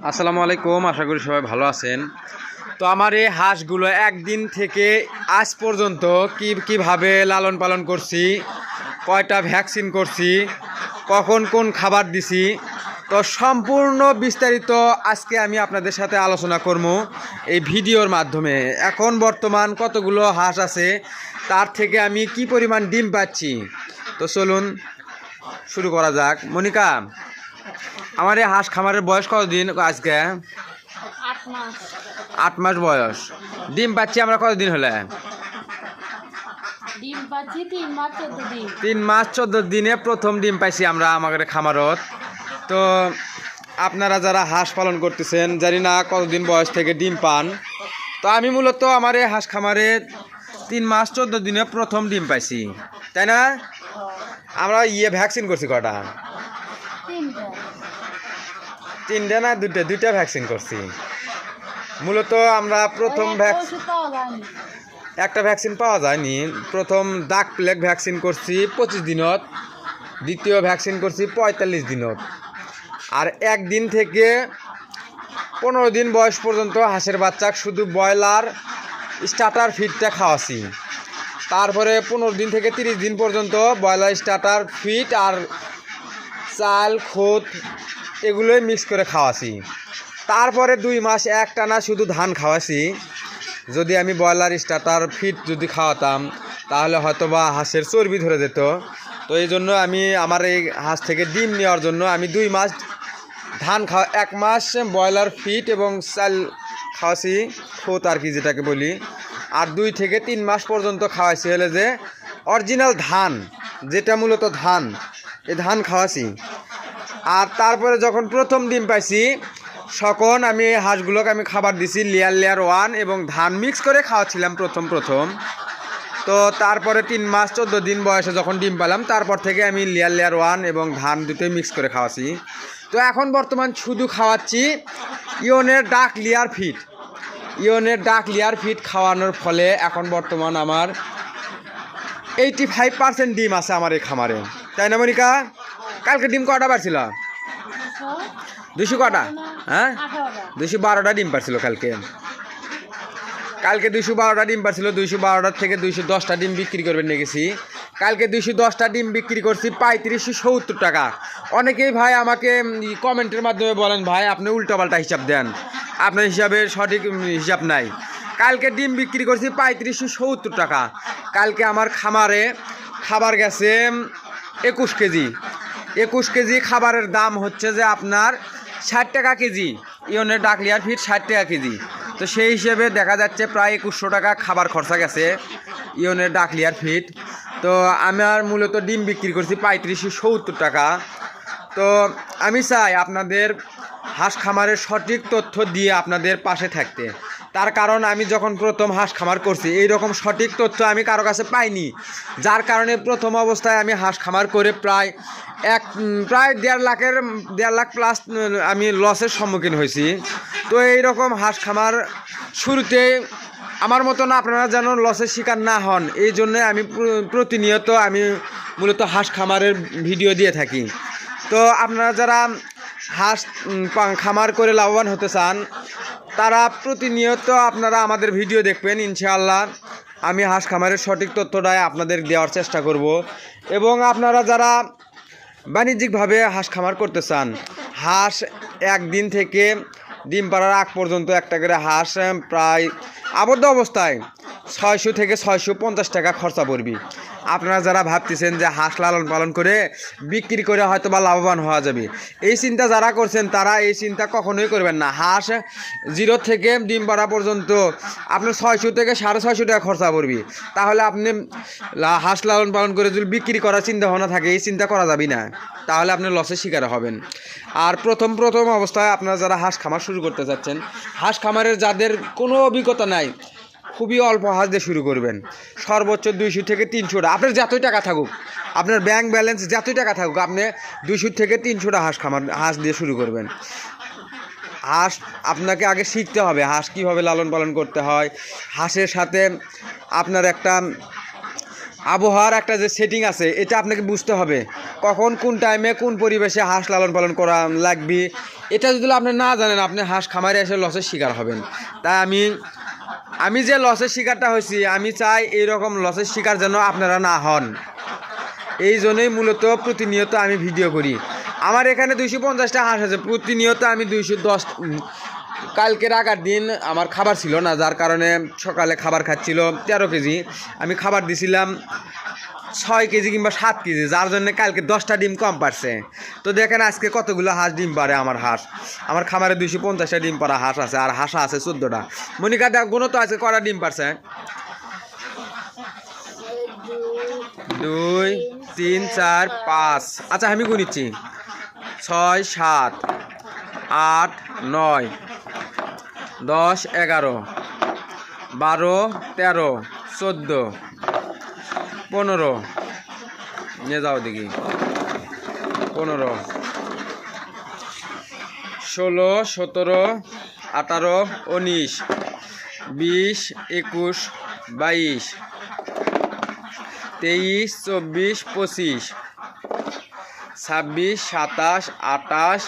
আসসালামু আলাইকুম, আশা করি সবাই ভালো আছেন। তো আমার এই হাঁসগুলো একদিন থেকে আজ পর্যন্ত কিভাবে লালন পালন করছি, কয়টা ভ্যাকসিন করছি, কখন কোন খাবার দিছি, তো সম্পূর্ণ বিস্তারিত আজকে আমি আপনাদের সাথে আলোচনা করব এই ভিডিওর মাধ্যমে। এখন বর্তমান কতগুলো হাঁস আছে, তার থেকে আমি কি পরিমাণ ডিম পাচ্ছি। তো চলুন শুরু করা যাক। মনিকা, আমার এই হাঁস খামারের বয়স কতদিন আজকে? 8 মাস বয়স। ডিম পাচ্ছি আমরা কতদিন হলে? 3 মাস 14 দিনে প্রথম ডিম পাইছি আমরা আমাদের খামারত। তো আপনারা যারা হাঁস পালন করতেছেন, জানি না কতদিন বয়স থেকে ডিম পান। তো আমি মূলত আমার এই হাঁস খামারে 3 মাস 14 দিনে প্রথম ডিম পাইছি, তাই না? আমরা ভ্যাকসিন করছি কটা? তিনটা না দুইটা ভ্যাকসিন করছি। মূলত আমরা প্রথম একটা ভ্যাকসিন পাওয়া যায়নি। প্রথম দাগ প্লেগ ভ্যাকসিন করছি 25 দিনত, দ্বিতীয় ভ্যাকসিন করছি 45 দিনত, আর একদিন থেকে 15 দিন বয়স পর্যন্ত হাঁসের বাচ্চাক শুধু ব্রয়লার স্টার্টার ফিডটা খাওয়াছি। তারপরে 15 দিন থেকে 30 দিন পর্যন্ত ব্রয়লার স্টার্টার ফিড আর চাল খোদ এগুলোই মিক্স করে খাওয়াছি। তারপরে 2 মাস একটানা শুধু ধান খাওয়াছি। যদি আমি ব্রয়লার স্টার্টার ফিড যদি খাওয়াতাম তাহলে হয়তো বা হাঁসের চর্বি ধরে যেত। তো এই জন্য আমি আমার এই হাঁস থেকে ডিম নেওয়ার জন্য আমি 2 মাস ধান 1 মাস ব্রয়লার ফিড এবং চাল খাওয়াছি, খোদ আর কি যেটাকে বলি। আর 2 থেকে 3 মাস পর্যন্ত খাওয়াইছি হলে যে অরিজিনাল ধান, যেটা মূলত ধান, এই ধান খাওয়াছি। আর তারপরে যখন প্রথম ডিম পাইছি তখন আমি হাঁসগুলোকে আমি খাবার দিছি লেয়ার 1 এবং ধান মিক্স করে খাওয়াচ্ছিলাম প্রথম। তো তারপরে 3 মাস 14 দিন বয়সে যখন ডিম পেলাম, তারপর থেকে আমি লেয়ার 1 এবং ধান দুটোই মিক্স করে খাওয়াছি। তো এখন বর্তমান শুধু খাওয়াচ্ছি ইওনের ডাক লেয়ার ফিড খাওয়ানোর ফলে এখন বর্তমান আমার 85% ডিম আছে আমার এই খামারে, তাই না মনিকা? কালকে ডিম কটা পারছিল? 200 কটা? হ্যাঁ, 212টা ডিম পারছিল কালকে 212টা ডিম পারছিল। 212টার থেকে 210টা ডিম বিক্রি করবেন নিয়ে গেছি। কালকে 210টা ডিম বিক্রি করছি 3570 টাকা। অনেকেই ভাই আমাকে কমেন্টের মাধ্যমে বলেন, ভাই আপনি উল্টোপাল্টা হিসাব দেন, আপনার হিসাবের সঠিক হিসাব নাই। কালকে ডিম বিক্রি করছি 3570 টাকা। কালকে আমার খামারে খাবার গেছে 21 কেজি খাবারের দাম হচ্ছে যে আপনার 60 টাকা কেজি। ইওনের ডাক লেয়ার ফিড 60 টাকা কেজি। তো সেই হিসেবে দেখা যাচ্ছে প্রায় 2100 টাকা খাবার খরচা গেছে ইওনের ডাক লেয়ার ফিড। তো আমার মূলত ডিম বিক্রি করছি 3570 টাকা। তো আমি চাই আপনাদের হাঁস খামারের সঠিক তথ্য দিয়ে আপনাদের পাশে থাকতে। তার কারণ আমি যখন প্রথম হাঁস খামার করছি এই রকম সঠিক তথ্য আমি কারো কাছে পাইনি, যার কারণে প্রথম অবস্থায় আমি হাঁস খামার করে প্রায় 1.5 লাখ প্লাস আমি লসের সম্মুখীন হয়েছি। তো এই রকম হাঁস খামার শুরুতে আমার মতন আপনারা যেন লসের শিকার না হন, এই জন্য আমি প্রতিনিয়ত আমি মূলত হাঁস খামারের ভিডিও দিয়ে থাকি। তো আপনারা যারা হাঁস খামার করে লাভবান হতে চান তারা প্রতিনিয়ত আপনারা আমাদের ভিডিও দেখবেন। ইনশাআল্লাহ আমি হাঁস খামারের সঠিক তথ্যটাই আপনাদের দেওয়ার চেষ্টা করব। এবং আপনারা যারা বাণিজ্যিকভাবে হাঁস খামার করতে চান, হাঁস একদিন থেকে ডিম পাড়ার আগ পর্যন্ত একটা করে হাঁস প্রায় আবদ্ধ অবস্থায় 600 থেকে 650 টাকা খরচা পড়বি। আপনারা যারা ভাবতেছেন যে হাঁস লালন পালন করে বিক্রি করে হয়তো বা লাভবান হওয়া যাবে, এই চিন্তা যারা করছেন তারা এই চিন্তা কখনোই করবেন না। হাঁস 0 থেকে ডিম পাড়া পর্যন্ত আপনার 600 থেকে 650 টাকা খরচা পড়বি। তাহলে আপনি হাঁস লালন পালন করে যদি বিক্রি করার চিন্তা ভাবনা থাকে, এই চিন্তা করা যাবে না, তাহলে আপনি লসের শিকার হবেন। আর প্রথম অবস্থায় আপনারা যারা হাঁস খামার শুরু করতে চাচ্ছেন, হাঁস খামারের যাদের কোনো অভিজ্ঞতা নাই, খুবই অল্প হাঁস দিয়ে শুরু করবেন। সর্বোচ্চ 200 থেকে 300টা, আপনার যতই টাকা থাকুক, আপনার ব্যাংক ব্যালেন্স যতই টাকা থাকুক, আপনি 200 থেকে 300টা হাঁস দিয়ে শুরু করবেন। হাঁস আপনাকে আগে শিখতে হবে হাঁস কীভাবে লালন পালন করতে হয়। হাঁসের সাথে আপনার একটা আবহাওয়ার একটা যে সেটিং আছে, এটা আপনাকে বুঝতে হবে কখন কোন টাইমে কোন পরিবেশে হাঁস লালন পালন করা লাগবে, এটা যদি আপনি না জানেন আপনি হাঁস খামারে এসে লসের শিকার হবেন। তাই আমি যে লসের শিকারটা হয়েছি আমি চাই এইরকম লসের শিকার যেন আপনারা না হন। এই জন্যই মূলত প্রতিনিয়ত আমি ভিডিও করি। আমার এখানে 250টা হাঁস আছে, প্রতিনিয়ত আমি 210। কালকের আগের দিন আমার খাবার ছিল না, যার কারণে সকালে খাবার খাচ্ছিল 13 কেজি, আমি খাবার দিছিলাম 6 কেজি কিংবা 7 কেজি, যার জন্য কালকে 10টা ডিম কম পারছে। তো দেখেন আজকে কতগুলো হাঁস ডিম পারে আমার হাঁস। আমার খামারে 250টা ডিম পারা হাঁস আছে, আর হাঁসা আছে 14টা। মনিকা দেখ গুণ তো আজকে কটা ডিম পারছে? 2 3 4 5। আচ্ছা আমি গুনিচ্ছি, 6 7 8 9 10 11 12 13 14 15 নিয়ে যাও দেখি, 15 16 17 18 19 20 21 22 23 24 25 26 27 28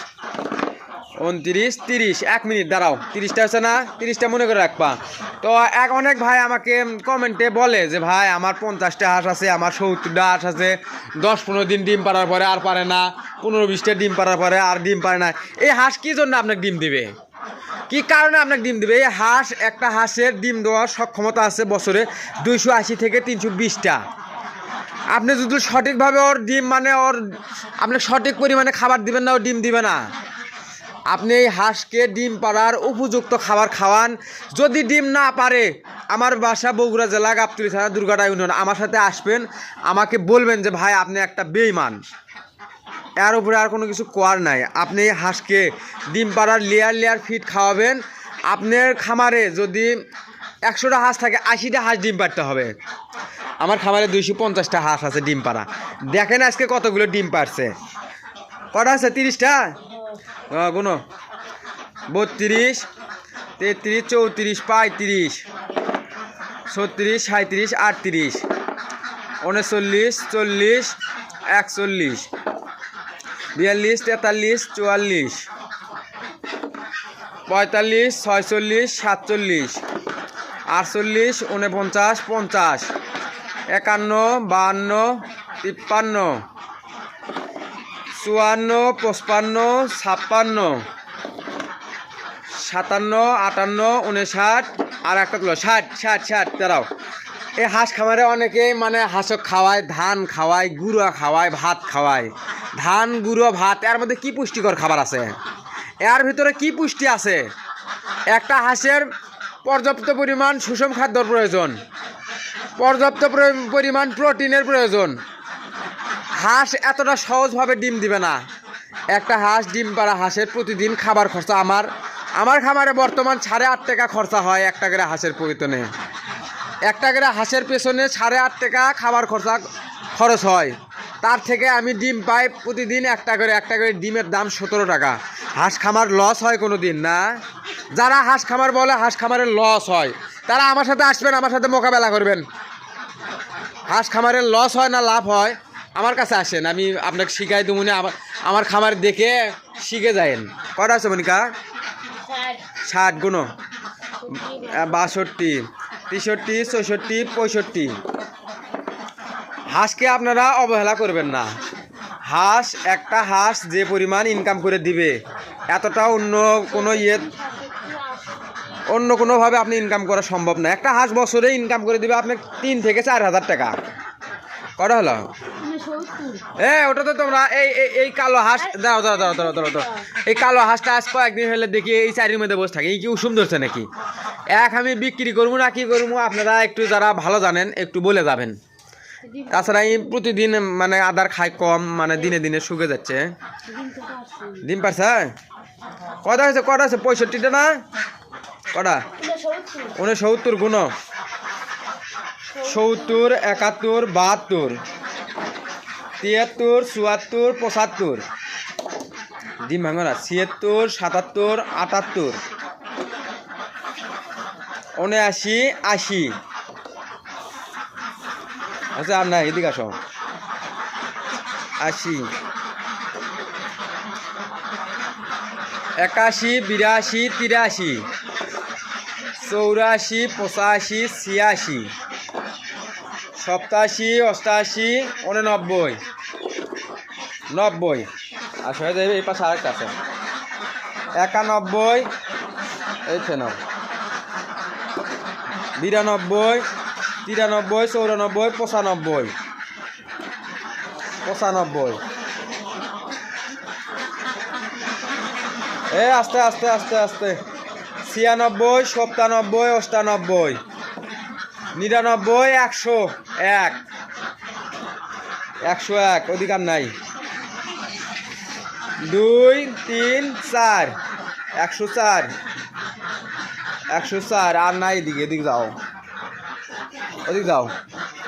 29 30। 1 মিনিট দাঁড়াও, 30টা হচ্ছে না? 30টা মনে করে রাখবা। তো অনেক ভাই আমাকে কমেন্টে বলে যে ভাই আমার 50টা হাঁস আছে, আমার 70টা হাঁস আছে, 10-15 দিন ডিম পাড়ার পরে আর পারে না, 15-20টা ডিম পাড়ার পরে আর ডিম পারে না। এই হাঁস কী জন্য আপনাকে ডিম দিবে, কি কারণে আপনাকে ডিম দিবে? এই হাঁস, একটা হাঁসের ডিম দেওয়ার সক্ষমতা আছে বছরে 280 থেকে 320টা। আপনি যদি সঠিকভাবে ওর ডিম আপনি সঠিক পরিমাণে খাবার দিবেন না, ও ডিম দিবে না। আপনি এই হাঁসকে ডিম পাড়ার উপযুক্ত খাবার খাওয়ান। যদি ডিম না পারে, আমার বাসা বগুড়া জেলা গাবতলী থানা দুর্গাটা ইউনিয়ন, আমার সাথে আসবেন, আমাকে বলবেন যে ভাই আপনি একটা বেঈমান। এর উপরে আর কোনো কিছু করার নাই। আপনি হাঁসকে ডিম পাড়ার লেয়ার ফিড খাওয়াবেন। আপনার খামারে যদি 100টা হাঁস থাকে, 80টা হাঁস ডিম পাড়তে হবে। আমার খামারে 250টা হাঁস আছে ডিম পাড়া। দেখেন আজকে কতগুলো ডিম পারছে। কটা আছে? 30টা। গুনো 32 33 34 35 36 37 38 39 40 41 42 43 44 45 46 47 48 49 50 51 52 53 54 55 56 57 58 59 আর একটা তুলো 60 60 দাঁড়াও। এই হাঁস খামারে অনেকেই হাঁসক খাওয়ায়, ধান খাওয়ায়, গুঁড়া খাওয়ায়, ভাত খাওয়ায়। ধান, গুঁড়ো, ভাত, এর মধ্যে কি পুষ্টিকর খাবার আছে? এর ভিতরে কি পুষ্টি আছে? একটা হাঁসের পর্যাপ্ত পরিমাণ সুষম খাদ্যর প্রয়োজন, পর্যাপ্ত পরিমাণ প্রোটিনের প্রয়োজন। হাঁস এতটা সহজভাবে ডিম দিবে না। একটা হাঁস, ডিম পাড়া হাঁসের প্রতিদিন খাবার খরচা আমার খামারে বর্তমান 8.5 টাকা খরচা হয় একটা করে হাঁসের পেছনে। একটা করে হাঁসের পেছনে 8.5 টাকা খাবার খরচ হয়। তার থেকে আমি ডিম পাই প্রতিদিন একটা করে ডিমের দাম 17 টাকা। হাঁস খামার লস হয় কোনো দিন না? যারা হাঁস খামার বলে হাঁস খামারের লস হয়, তারা আমার সাথে আসবেন, আমার সাথে মোকাবেলা করবেন। হাঁস খামারের লস হয় না লাভ হয়, আমার কাছে আসেন, আমি আপনাকে শিখাই দেবো। আমার খামার দেখে শিখে যায়েন। কটা আছে মনিকা? 60 গুনো 62 63 64 65। হাঁসকে আপনারা অবহেলা করবেন না। একটা হাঁস যে পরিমাণ ইনকাম করে দিবে, এতটা অন্য কোনোভাবে আপনি ইনকাম করা সম্ভব না। একটা হাঁস বছরে ইনকাম করে দিবে আপনি 3 থেকে 4 হাজার টাকা। কটা হলো? ওটা তো তোমরা এই কালো হাঁস দাও। এই কালো হাঁসটা আজ কয়েকদিন হলে দেখি এই চারির মধ্যে বসে থাকে। এই কি উষুম ধরছে নাকি? আমি বিক্রি করবো না কি করবো, আপনারা একটু যারা ভালো জানেন একটু বলে যাবেন। তাছাড়া এই প্রতিদিন আদার খায় কম, দিনে দিনে শুকে যাচ্ছে। ডিম পারছে? কটা হয়েছে? 65টা না? কটা? 69 গুণ 70 71 72 73 74 75। ডিম ভাঙো না। 76 77 78 79 80। আচ্ছা আর না, এদিকে আসো। 80 81 82 83 84 85 86 87 88 89 90 আসলে যাবে এই পাশে আরেকটা আছে 91 এই তো নাও 92 93 94 95 এ আস্তে আস্তে আস্তে আস্তে 96 97 98 99 101 101 অধিকার নাই 2 3 4 104 104 আর নাই এদিকে যাও ওদিকে যাও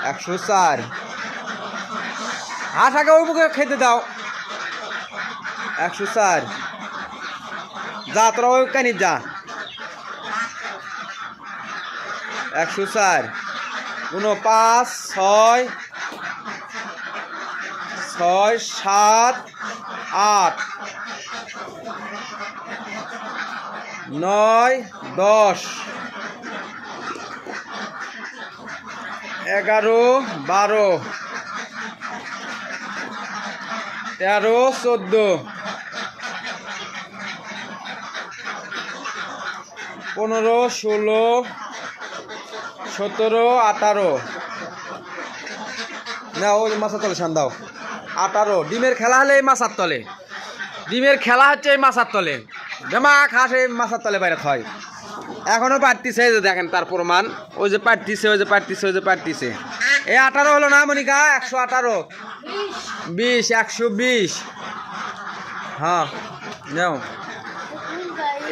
104 হাঁস আগে ওই মুখে খেতে দাও 104 যা তোরা ওই কানি যা 104 5 6 6 7 8 9 10 11 12 13 14 15 16 17 18 না ওই মাছের তলে শান দাও 18 ডিমের খেলা হলে এই মাছের তলে ডিমের খেলা হচ্ছে এই মাছের তলে জামা খাস এই মাছের তলে বাইরে হয় এখনো পারতিছে এই যে দেখেন তার প্রমাণ ওই যে পারতিছে এই 18 হলো না মনিকা 118 20 120 হ্যাঁ নাও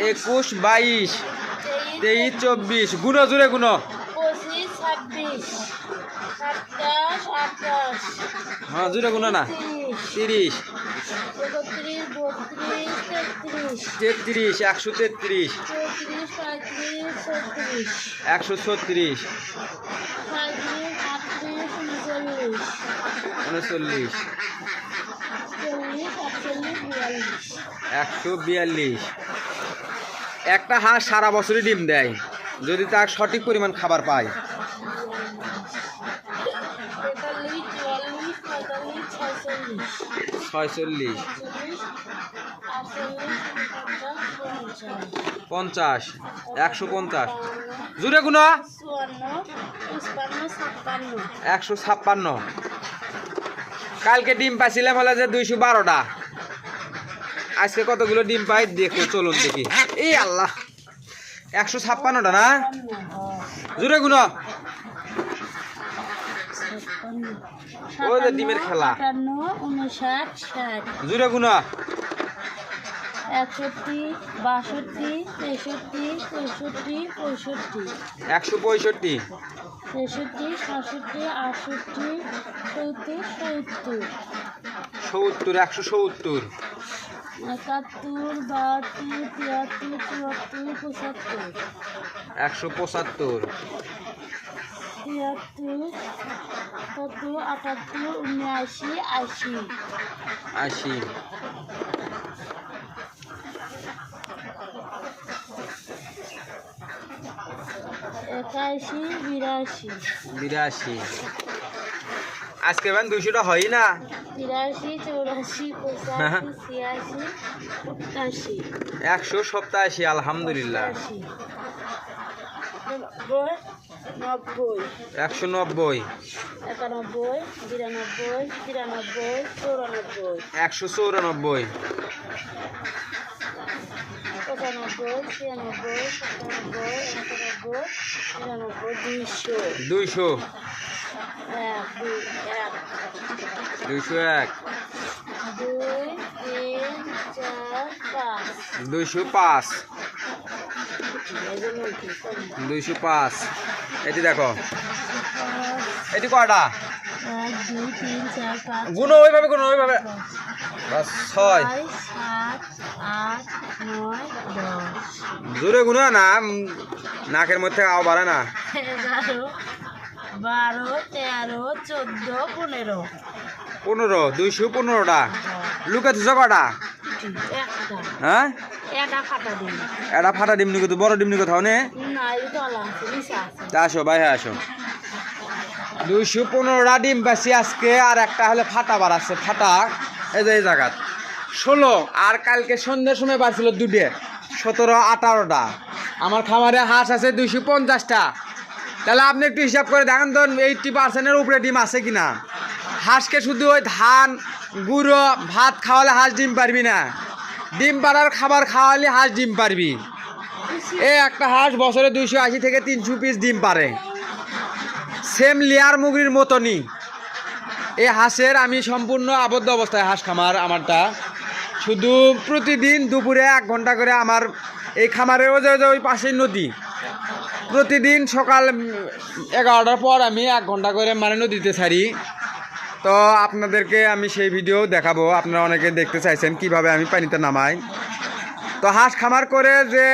21 22 23 24 গুনো জুড়ে গুনো 25 26 27 28 হ্যাঁ জুড়ে গুনো না 30 31 32 33 33 133 34 35 136 36 38 142 একটা হাঁস সারা বছরই ডিম দেয় যদি তার সঠিক পরিমাণ খাবার পায় 46 50 150 জুড়ে গুনো 156 কালকে ডিম পাইছিলাম হলে যে 212টা আজকে কতগুলো ডিম পাই দেখো চলুন দেখি এই আল্লাহ 156টা না জুড়ে গুনো ওই যে ডিমের খেলা 59 জুড়ে গুনো 61 62 63 64 65 165 66 67 68 70 70 170 71 72 73 74 75 175 73 78 79 80 80 81 82 82 আজকে ভাই 200টা হয় না 83 84 85 86 187 আলহামদুলিল্লাহ 90 190 91 92 93 94 194 200 201 205 205 এটি দেখো এটি কয়টা গুনো ওইভাবে বাস 6 জোরে গুনো না নাকের মধ্যে আও বাড়ে না 11 12 13 14 15 215টা লুকে থুস কটা হ্যাঁ এটা ফাটা দিন এটা ফাটা ডিমনি কত বড় ডিমনি কোথাও নে না এই তলা আছে নিচে আছে তা আসো ভাই হ্যাঁ আসো 215টা ডিম পাচ্ছি আজকে আর একটা হলে ফাটা বার আছে ফাটা এই যে এই জায়গাত 16 আর কালকে সন্ধ্যের সময় পাচ্ছিল 2টে 17-18টা আমার খামারে হাঁস আছে 250টা তাহলে আপনি একটু হিসাব করে দেখেন তো 80%-এর উপরে ডিম আছে কিনা হাঁসকে শুধু ওই ধান গুঁড়ো ভাত খাওয়ালে হাঁস ডিম পারবি না ডিম পাড়ার খাবার খাওয়ালে হাঁস ডিম পারবি এই একটা হাঁস বছরে 280 থেকে 300 পিস ডিম পারে সেম লেয়ার মুগরির মতনই এই হাঁসের আমি সম্পূর্ণ আবদ্ধ অবস্থায় হাঁস খামার আমারটা শুধু প্রতিদিন দুপুরে 1 ঘন্টা করে আমার এই খামারের ওই পাশেই নদী প্রতিদিন সকাল 11টার পর আমি 1 ঘন্টা করে মানে নদীতে ছাড়ি তো আপনাদেরকে আমি সেই ভিডিও দেখাবো আপনারা অনেকে দেখতে চাইছেন কিভাবে আমি পানিতে নামাই তো হাঁস খামার করে যে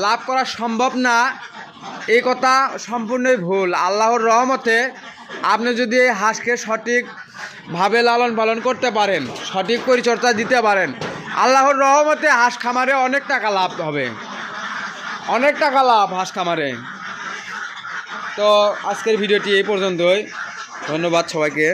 লাভ করা সম্ভব না এই কথা সম্পূর্ণই ভুল আল্লাহর রহমতে আপনি যদি এই হাঁসকে সঠিকভাবে লালন পালন করতে পারেন সঠিক পরিচর্যা দিতে পারেন আল্লাহর রহমতে হাঁস খামারে অনেক টাকা লাভ হবে অনেক টাকা লাভ হাঁস খামারে তো আজকের ভিডিওটি এই পর্যন্তই ধন্যবাদ সবাইকে